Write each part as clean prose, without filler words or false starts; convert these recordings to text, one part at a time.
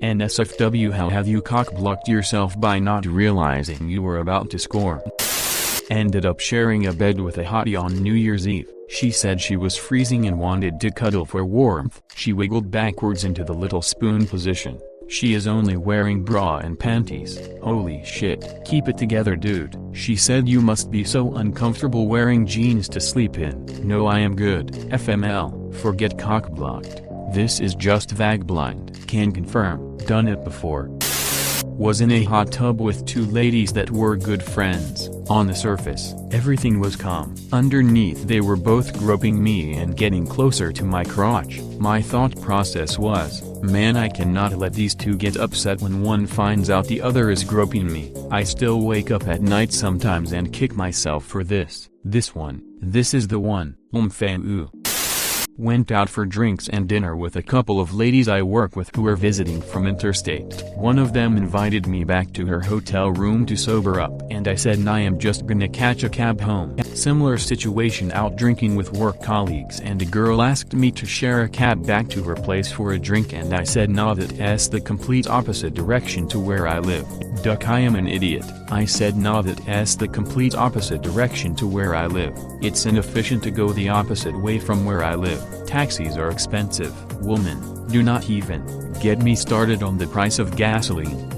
NSFW, how have you cock-blocked yourself by not realizing you were about to score? Ended up sharing a bed with a hottie on New Year's Eve. She said she was freezing and wanted to cuddle for warmth. She wiggled backwards into the little spoon position. She is only wearing bra and panties. Holy shit. Keep it together, dude. She said, you must be so uncomfortable wearing jeans to sleep in. No, I am good. FML. Forget cock-blocked. This is just vagblind. Can confirm. Done it before. Was in a hot tub with two ladies that were good friends. On the surface, everything was calm. Underneath, they were both groping me and getting closer to my crotch. My thought process was, man, I cannot let these two get upset when one finds out the other is groping me. I still wake up at night sometimes and kick myself for this. This is the one. FinntheHue. Went out for drinks and dinner with a couple of ladies I work with who are visiting from interstate. One of them invited me back to her hotel room to sober up, and I said, I am just gonna catch a cab home. Similar situation, out drinking with work colleagues, and a girl asked me to share a cab back to her place for a drink, and I said, nah, that's the complete opposite direction to where I live. Duck, I am an idiot. I said, nah, that's the complete opposite direction to where I live. It's inefficient to go the opposite way from where I live. Taxis are expensive. Woman, do not even get me started on the price of gasoline.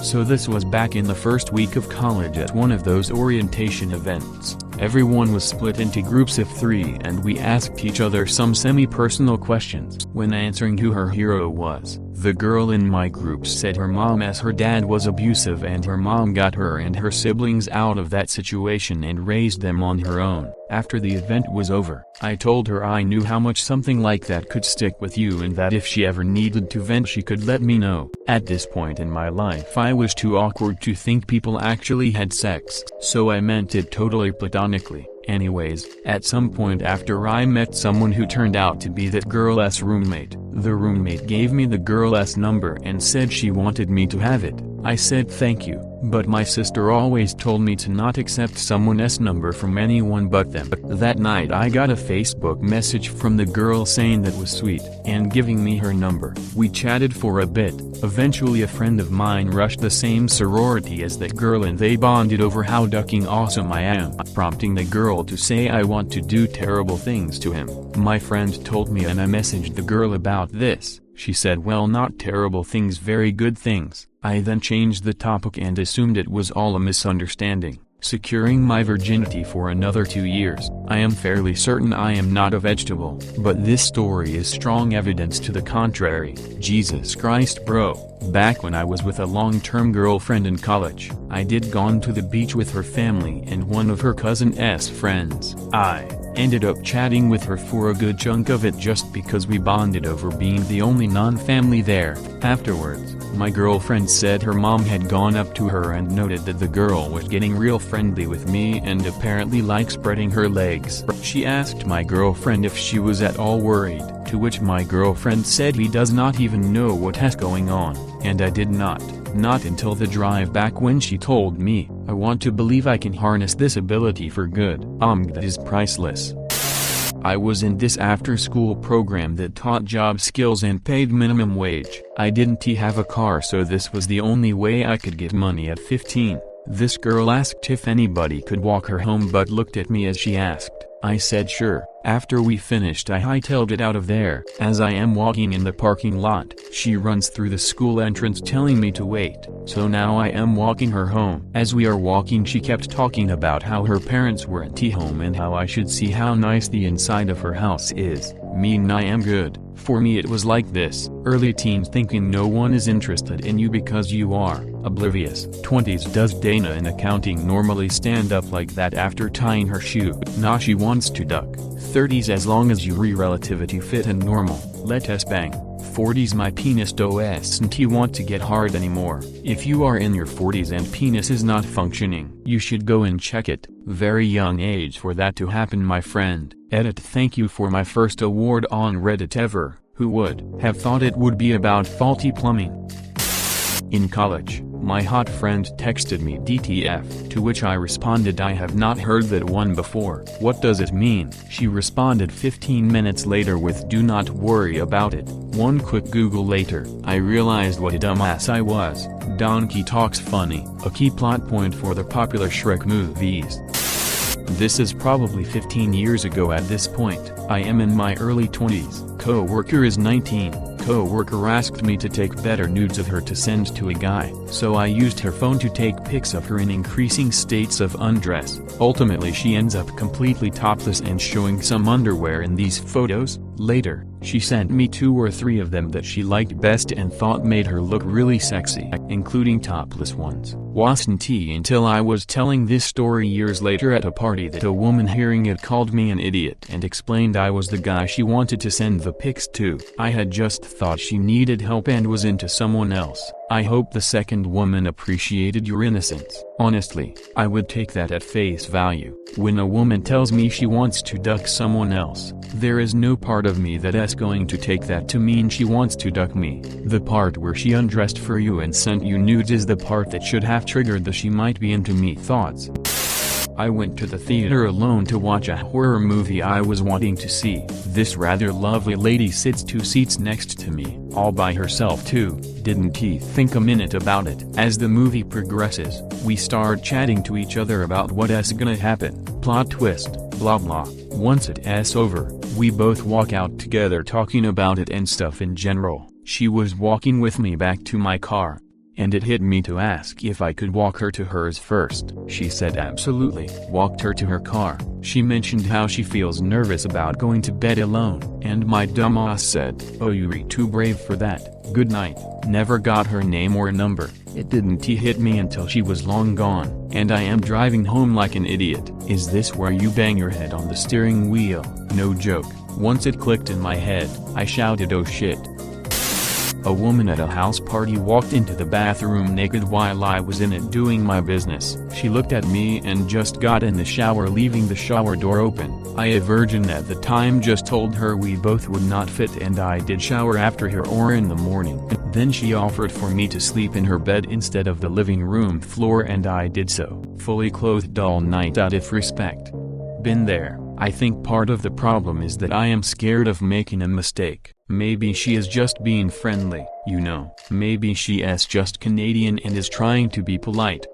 So this was back in the first week of college at one of those orientation events. Everyone was split into groups of 3 and we asked each other some semi-personal questions. When answering who her hero was, the girl in my group said her mom, as her dad was abusive and her mom got her and her siblings out of that situation and raised them on her own. After the event was over, I told her I knew how much something like that could stick with you, and that if she ever needed to vent she could let me know. At this point in my life I was too awkward to think people actually had sex, so I meant it totally platonically. Anyways, at some point after I met someone who turned out to be that girl's roommate. The roommate gave me the girl's number and said she wanted me to have it. I said thank you, but my sister always told me to not accept someone's number from anyone but them. That night I got a Facebook message from the girl saying that was sweet, and giving me her number. We chatted for a bit. Eventually a friend of mine rushed the same sorority as that girl and they bonded over how ducking awesome I am, prompting the girl to say I want to do terrible things to him. My friend told me and I messaged the girl about this. She said, well, not terrible things, very good things. I then changed the topic and assumed it was all a misunderstanding, securing my virginity for another 2 years. I am fairly certain I am not a vegetable, but this story is strong evidence to the contrary. Jesus Christ, bro. Back when I was with a long-term girlfriend in college, I did gone to the beach with her family and one of her cousin's friends. I ended up chatting with her for a good chunk of it just because we bonded over being the only non-family there. Afterwards, my girlfriend said her mom had gone up to her and noted that the girl was getting real friendly with me and apparently like spreading her legs. She asked my girlfriend if she was at all worried, to which my girlfriend said he does not even know what's going on, and I did not until the drive back when she told me, I want to believe I can harness this ability for good. That is priceless. I was in this after-school program that taught job skills and paid minimum wage. I didn't have a car, so this was the only way I could get money at 15. This girl asked if anybody could walk her home but looked at me as she asked. I said sure. After we finished I hightailed it out of there. As I am walking in the parking lot, she runs through the school entrance telling me to wait. So now I am walking her home. As we are walking she kept talking about how her parents were at home and how I should see how nice the inside of her house is. I am good. For me it was like this, early teens thinking no one is interested in you because you are oblivious. 20s, does Dana in accounting normally stand up like that after tying her shoe? Nah, she wants to duck. 30s, as long as you relativity fit and normal, let us bang. 40s, my penis doesn't want to get hard anymore. If you are in your 40s and penis is not functioning, you should go and check it. Very young age for that to happen, my friend. Edit, thank you for my first award on Reddit ever. Who would have thought it would be about faulty plumbing? In college, My hot friend texted me DTF, to which I responded I have not heard that one before. What does it mean? She responded 15 minutes later with do not worry about it. One quick Google later, I realized what a dumbass I was. Donkey talks funny, a key plot point for the popular Shrek movies. This is probably 15 years ago at this point. I am in my early 20s. Co-worker is 19. Co-worker asked me to take better nudes of her to send to a guy, so I used her phone to take pics of her in increasing states of undress. Ultimately she ends up completely topless and showing some underwear in these photos. Later, she sent me 2 or 3 of them that she liked best and thought made her look really sexy, including topless ones. Wasn't until I was telling this story years later at a party that a woman hearing it called me an idiot and explained I was the guy she wanted to send the pics to. I had just thought she needed help and was into someone else. I hope the second woman appreciated your innocence. Honestly, I would take that at face value. When a woman tells me she wants to duck someone else, there is no part of me that's going to take that to mean she wants to duck me. The part where she undressed for you and sent you nudes is the part that should have triggered the she might be into me thoughts. I went to the theater alone to watch a horror movie I was wanting to see. This rather lovely lady sits 2 seats next to me, all by herself too. Didn't think a minute about it. As the movie progresses, we start chatting to each other about what's gonna happen, plot twist, blah blah. Once it's over, we both walk out together talking about it and stuff in general. She was walking with me back to my car, and it hit me to ask if I could walk her to hers first. She said absolutely. Walked her to her car. She mentioned how she feels nervous about going to bed alone, and my dumbass said, "Oh, you're too brave for that, good night." Never got her name or number. It didn't hit me until she was long gone, and I am driving home like an idiot. Is this where you bang your head on the steering wheel? No joke. Once it clicked in my head, I shouted, "Oh shit." A woman at a house party walked into the bathroom naked while I was in it doing my business. She looked at me and just got in the shower, leaving the shower door open. I, a virgin at the time, just told her we both would not fit and I did shower after her or in the morning. Then she offered for me to sleep in her bed instead of the living room floor and I did so, fully clothed all night out of respect. Been there. I think part of the problem is that I am scared of making a mistake. Maybe she is just being friendly, you know. Maybe she is just Canadian and is trying to be polite.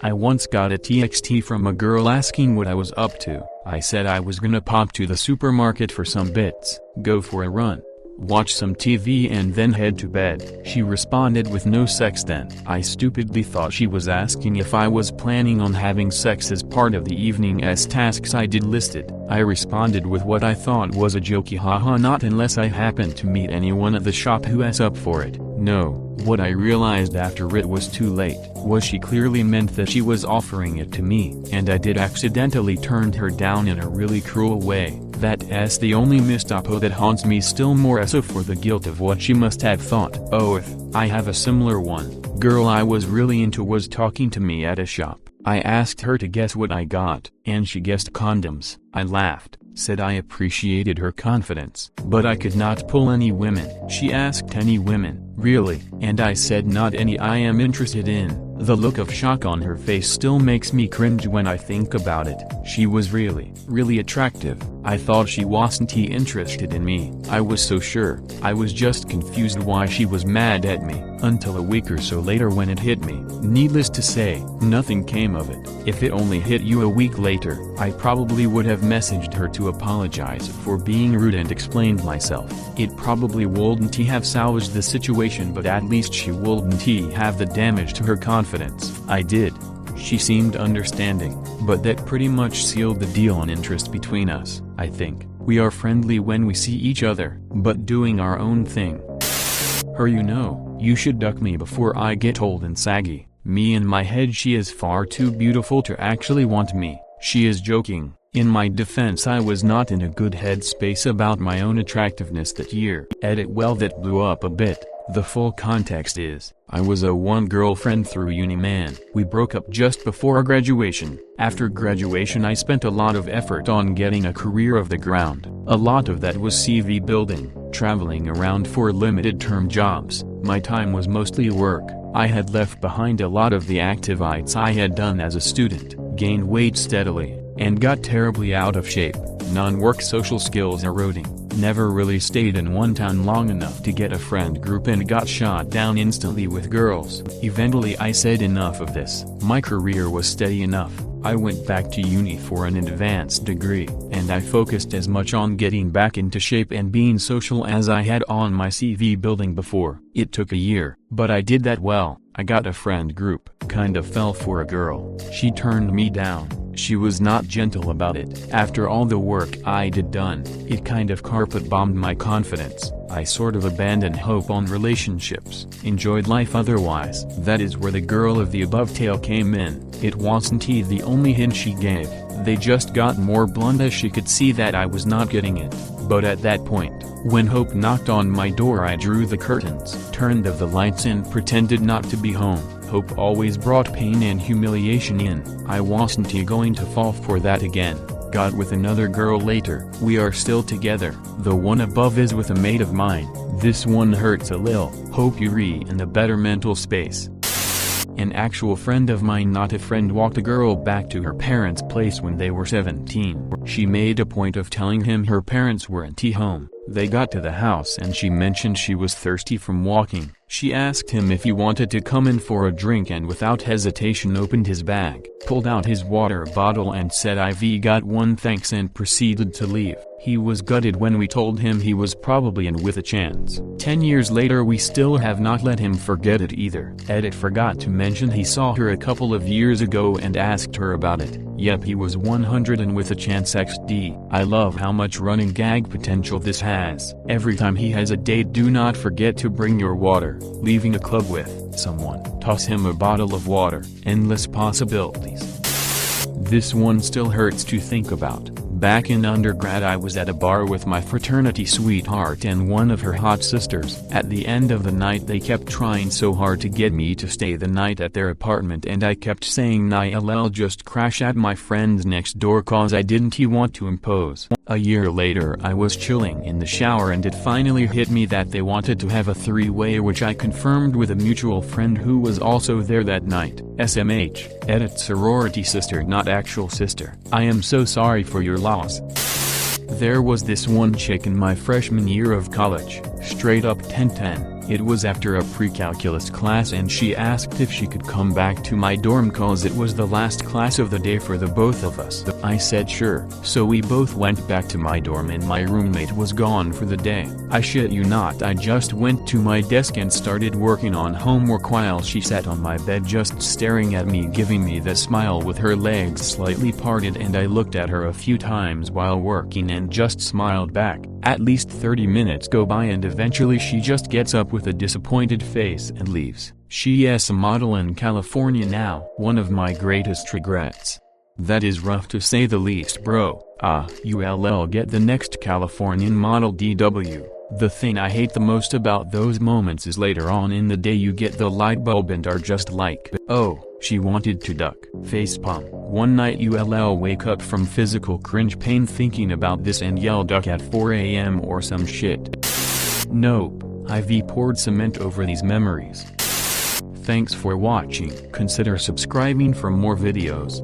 I once got a text from a girl asking what I was up to. I said I was gonna pop to the supermarket for some bits, go for a run, watch some TV and then head to bed. She responded with no sex then. I stupidly thought she was asking if I was planning on having sex as part of the evening's tasks I did listed. I responded with what I thought was a jokey haha not unless I happen to meet anyone at the shop who is up for it. No. What I realized after it was too late was she clearly meant that she was offering it to me, and I did accidentally turned her down in a really cruel way. That's the only misoppo that haunts me still more so for the guilt of what she must have thought. Oh, if I have a similar one. Girl I was really into was talking to me at a shop. I asked her to guess what I got, and she guessed condoms. I laughed, said I appreciated her confidence, but I could not pull any women. She asked any women, really, and I said not any I am interested in. The look of shock on her face still makes me cringe when I think about it. She was really attractive. I thought she wasn't interested in me. I was so sure. I was just confused why she was mad at me, until a week or so later when it hit me. Needless to say, nothing came of it. If it only hit you a week later, I probably would have messaged her to apologize for being rude and explained myself. It probably wouldn't have salvaged the situation, but at least she wouldn't have the damage to her confidence. I did. She seemed understanding, but that pretty much sealed the deal on interest between us. I think we are friendly when we see each other, but doing our own thing. Her, you know, you should duck me before I get old and saggy. Me in my head, she is far too beautiful to actually want me. She is joking. In my defense, I was not in a good headspace about my own attractiveness that year. Edit well, that blew up a bit. The full context is, I was a one-girlfriend through uni man. We broke up just before graduation. After graduation I spent a lot of effort on getting a career off the ground. A lot of that was CV building, traveling around for limited-term jobs. My time was mostly work. I had left behind a lot of the activities I had done as a student, gained weight steadily, and got terribly out of shape, non-work social skills eroding, never really stayed in one town long enough to get a friend group and got shot down instantly with girls. Eventually I said enough of this. My career was steady enough. I went back to uni for an advanced degree, and I focused as much on getting back into shape and being social as I had on my CV building before. It took a year, but I did that well. I got a friend group, kind of fell for a girl. She turned me down. She was not gentle about it. After all the work I did done, it kind of carpet bombed my confidence. I sort of abandoned hope on relationships, enjoyed life otherwise. That is where the girl of the above tale came in. It wasn't the only hint she gave. They just got more blunt as she could see that I was not getting it. But at that point, when hope knocked on my door, I drew the curtains, turned off the lights and pretended not to be home. Hope always brought pain and humiliation in. I wasn't going to fall for that again. Got with another girl later. We are still together. The one above is with a mate of mine. This one hurts a lil. Hope you're in a better mental space. An actual friend of mine, not a friend, walked a girl back to her parents' place when they were 17. She made a point of telling him her parents weren't home. They got to the house and she mentioned she was thirsty from walking. She asked him if he wanted to come in for a drink and without hesitation opened his bag, pulled out his water bottle and said, "I've got one, thanks," and proceeded to leave. He was gutted when we told him he was probably in with a chance. 10 years later we still have not let him forget it either. Edit forgot to mention he saw her a couple of years ago and asked her about it. Yep, he was 100 and with a chance XD. I love how much running gag potential this has. Every time he has a date, do not forget to bring your water. Leaving a club with someone, toss him a bottle of water. Endless possibilities. This one still hurts to think about. Back in undergrad I was at a bar with my fraternity sweetheart and one of her hot sisters. At the end of the night they kept trying so hard to get me to stay the night at their apartment and I kept saying nah, I'll just crash at my friend's next door cause I didn't want to impose. A year later I was chilling in the shower and it finally hit me that they wanted to have a three-way, which I confirmed with a mutual friend who was also there that night. SMH, edit sorority sister, not actual sister. I am so sorry for your loss. There was this one chick in my freshman year of college, straight up 10-10. It was after a pre-calculus class and she asked if she could come back to my dorm cause it was the last class of the day for the both of us. I said sure, so we both went back to my dorm and my roommate was gone for the day. I shit you not, I just went to my desk and started working on homework while she sat on my bed just staring at me, giving me the smile with her legs slightly parted, and I looked at her a few times while working and just smiled back. At least 30 minutes go by and eventually she just gets up with a disappointed face and leaves. She's a model in California now. One of my greatest regrets. That is rough to say the least, bro. You'll get the next Californian model DW. The thing I hate the most about those moments is later on in the day you get the light bulb and are just like, oh, she wanted to duck. Facepalm. One night you'll wake up from physical cringe pain thinking about this and yell duck at 4 AM or some shit. Nope, I've poured cement over these memories. Thanks for watching. Consider subscribing for more videos.